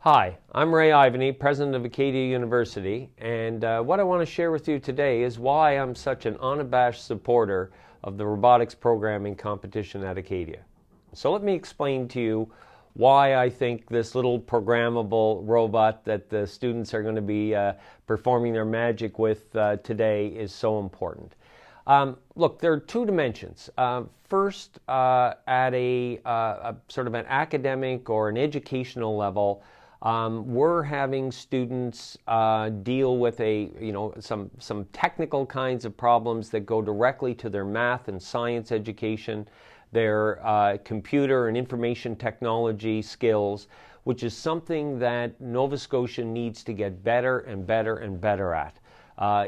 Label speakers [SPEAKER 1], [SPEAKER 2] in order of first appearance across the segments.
[SPEAKER 1] Hi, I'm Ivany, President of Acadia University, and what I want to share with you today is why I'm such an unabashed supporter of the robotics programming competition at Acadia. So let me explain to you why I think this little programmable robot that the students are going to be performing their magic with today is so important. Look, there are two dimensions. First, at a sort of an academic or an educational level, we're having students deal with some technical kinds of problems that go directly to their math and science education, their computer and information technology skills, which is something that Nova Scotia needs to get better and better and better at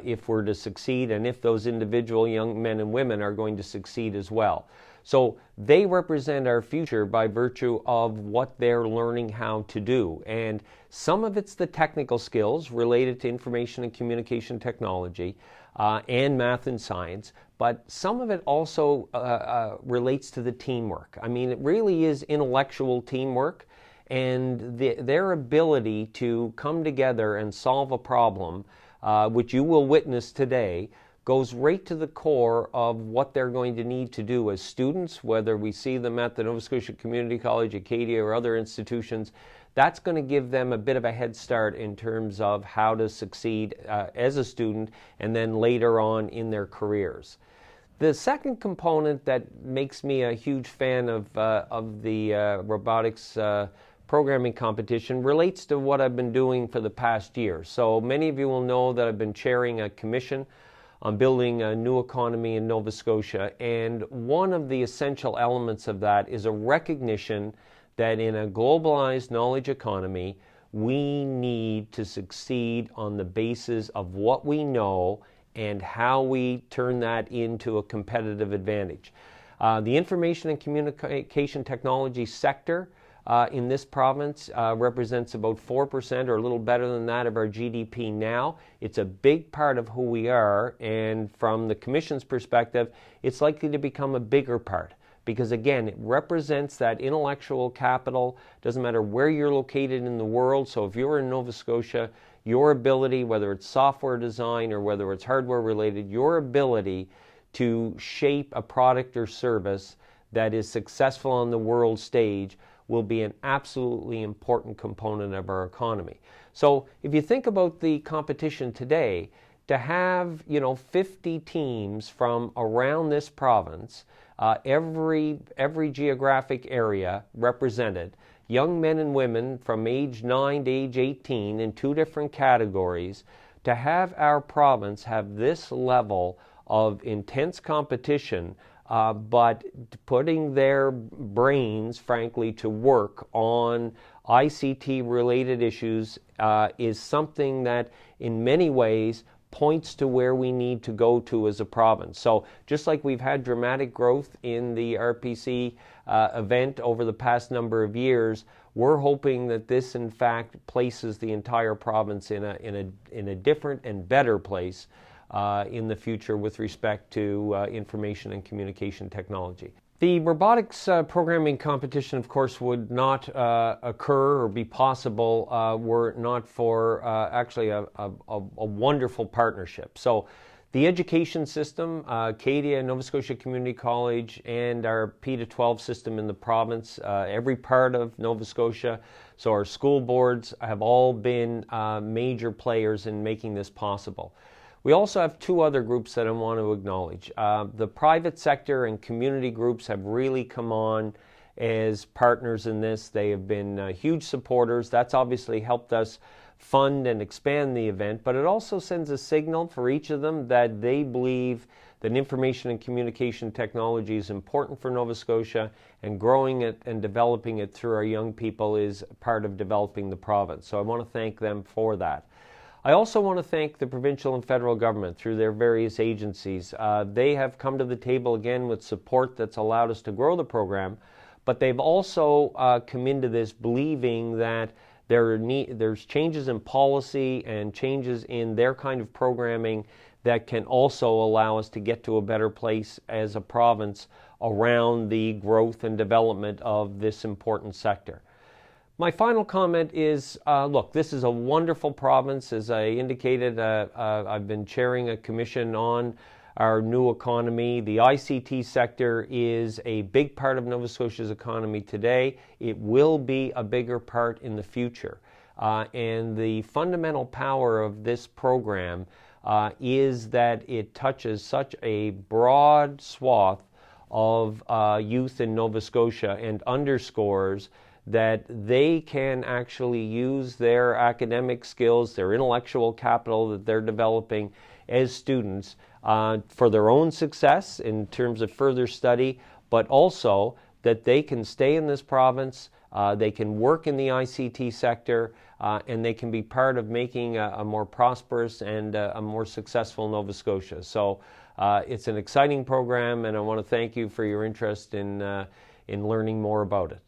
[SPEAKER 1] if we're to succeed, and if those individual young men and women are going to succeed as well. So they represent our future by virtue of what they're learning how to do. And some of it's the technical skills related to information and communication technology and math and science, but some of it also relates to the teamwork. I mean, it really is intellectual teamwork, and their ability to come together and solve a problem, which you will witness today, goes right to the core of what they're going to need to do as students, whether we see them at the Nova Scotia Community College, Acadia, or other institutions. That's going to give them a bit of a head start in terms of how to succeed as a student and then later on in their careers. The second component that makes me a huge fan of the robotics programming competition relates to what I've been doing for the past year. So many of you will know that I've been chairing a commission on building a new economy in Nova Scotia, and one of the essential elements of that is a recognition that in a globalized knowledge economy, we need to succeed on the basis of what we know and how we turn that into a competitive advantage. The information and communication technology sector in this province represents about 4% or a little better than that of our GDP now. It's a big part of who we are, and from the Commission's perspective, it's likely to become a bigger part because, again, it represents that intellectual capital. Doesn't matter where you're located in the world. So if you're in Nova Scotia, your ability, whether it's software design or whether it's hardware related, your ability to shape a product or service that is successful on the world stage will be an absolutely important component of our economy. So if you think about the competition today, to have 50 teams from around this province, every geographic area represented, young men and women from age 9 to age 18 in two different categories, to have our province have this level of intense competition, but putting their brains, frankly, to work on ICT-related issues is something that, in many ways, points to where we need to go to as a province. So just like we've had dramatic growth in the RPC event over the past number of years, we're hoping that this, in fact, places the entire province in a different and better place in the future with respect to information and communication technology. The robotics programming competition, of course, would not occur or be possible were it not for actually a wonderful partnership. So the education system, Acadia, Nova Scotia Community College, and our P-12 system in the province, every part of Nova Scotia, so our school boards have all been major players in making this possible. We also have two other groups that I want to acknowledge. The private sector and community groups have really come on as partners in this. They have been huge supporters. That's obviously helped us fund and expand the event, but it also sends a signal for each of them that they believe that information and communication technology is important for Nova Scotia, and growing it and developing it through our young people is part of developing the province. So I want to thank them for that. I also want to thank the provincial and federal government through their various agencies. They have come to the table again with support that's allowed us to grow the program, but they've also come into this believing that there's changes in policy and changes in their kind of programming that can also allow us to get to a better place as a province around the growth and development of this important sector. My final comment is, look, this is a wonderful province. As I indicated, I've been chairing a commission on our new economy. The ICT sector is a big part of Nova Scotia's economy today. It will be a bigger part in the future. And the fundamental power of this program is that it touches such a broad swath of youth in Nova Scotia and underscores that they can actually use their academic skills, their intellectual capital that they're developing as students for their own success in terms of further study, but also that they can stay in this province, they can work in the ICT sector, and they can be part of making a more prosperous and a more successful Nova Scotia. So it's an exciting program, and I want to thank you for your interest in learning more about it.